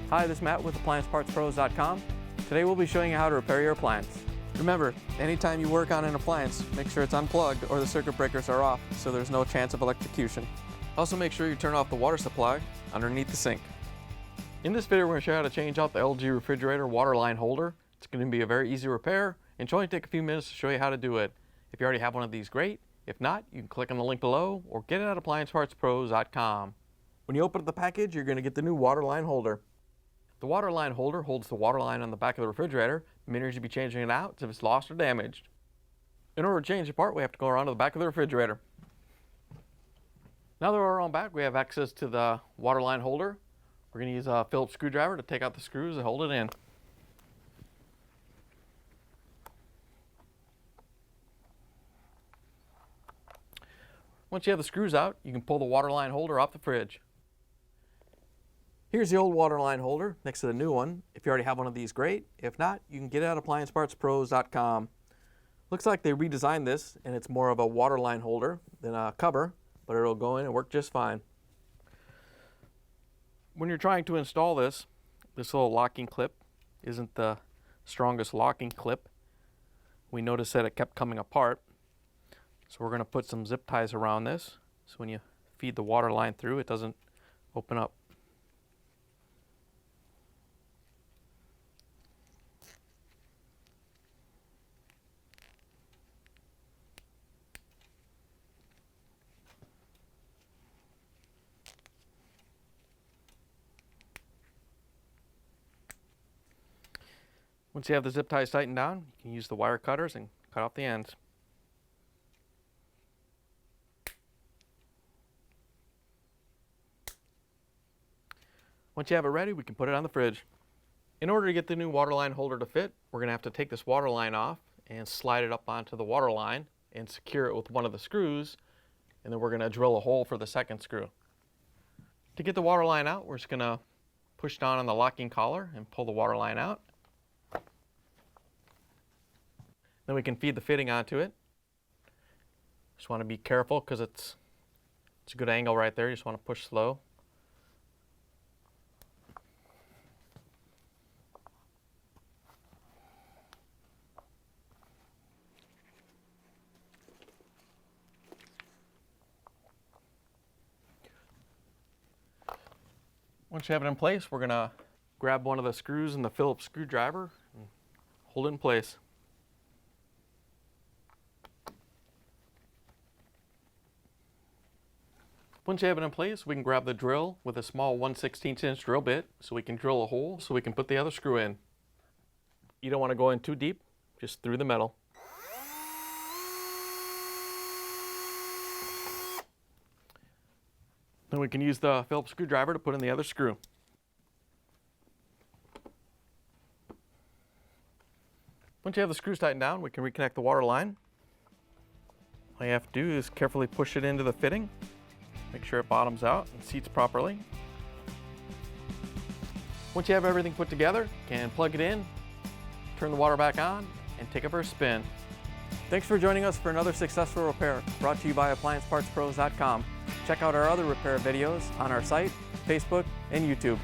Hi, this is Matt with AppliancePartsPros.com. Today we'll be showing you how to repair your appliance. Remember, anytime you work on an appliance, make sure it's unplugged or the circuit breakers are off so there's no chance of electrocution. Also make sure you turn off the water supply underneath the sink. In this video we're going to show you how to change out the LG refrigerator water line holder. It's going to be a very easy repair and should only take a few minutes to show you how to do it. If you already have one of these, great. If not, you can click on the link below or get it at AppliancePartsPros.com. When you open up the package, you're going to get the new water line holder. The water line holder holds the water line on the back of the refrigerator. The main reason you'll be changing it out is if it's lost or damaged. In order to change the part, we have to go around to the back of the refrigerator. Now that we're around back, we have access to the water line holder. We're going to use a Phillip screwdriver to take out the screws and hold it in. Once you have the screws out, you can pull the water line holder off the fridge. Here's the old water line holder next to the new one. If you already have one of these, great. If not, you can get it at AppliancePartsPros.com. Looks like they redesigned this and it's more of a water line holder than a cover, but it'll go in and work just fine. When you're trying to install this little locking clip isn't the strongest locking clip. We noticed that it kept coming apart. So we're going to put some zip ties around this so when you feed the water line through, it doesn't open up. Once you have the zip ties tightened down, you can use the wire cutters and cut off the ends. Once you have it ready, we can put it on the fridge. In order to get the new water line holder to fit, we're going to have to take this water line off and slide it up onto the water line and secure it with one of the screws, and then we're going to drill a hole for the second screw. To get the water line out, we're just going to push down on the locking collar and pull the water line out. Then we can feed the fitting onto it. Just want to be careful because it's a good angle right there. You just want to push slow. Once you have it in place, we're going to grab one of the screws in the Phillip screwdriver and hold it in place. Once you have it in place, we can grab the drill with a small 1/16 inch drill bit so we can drill a hole so we can put the other screw in. You don't want to go in too deep, just through the metal. Then we can use the Phillip screwdriver to put in the other screw. Once you have the screws tightened down, we can reconnect the water line. All you have to do is carefully push it into the fitting. Make sure it bottoms out and seats properly. Once you have everything put together, you can plug it in, turn the water back on, and take it for a spin. Thanks for joining us for another successful repair brought to you by AppliancePartsPros.com. Check out our other repair videos on our site, Facebook, and YouTube.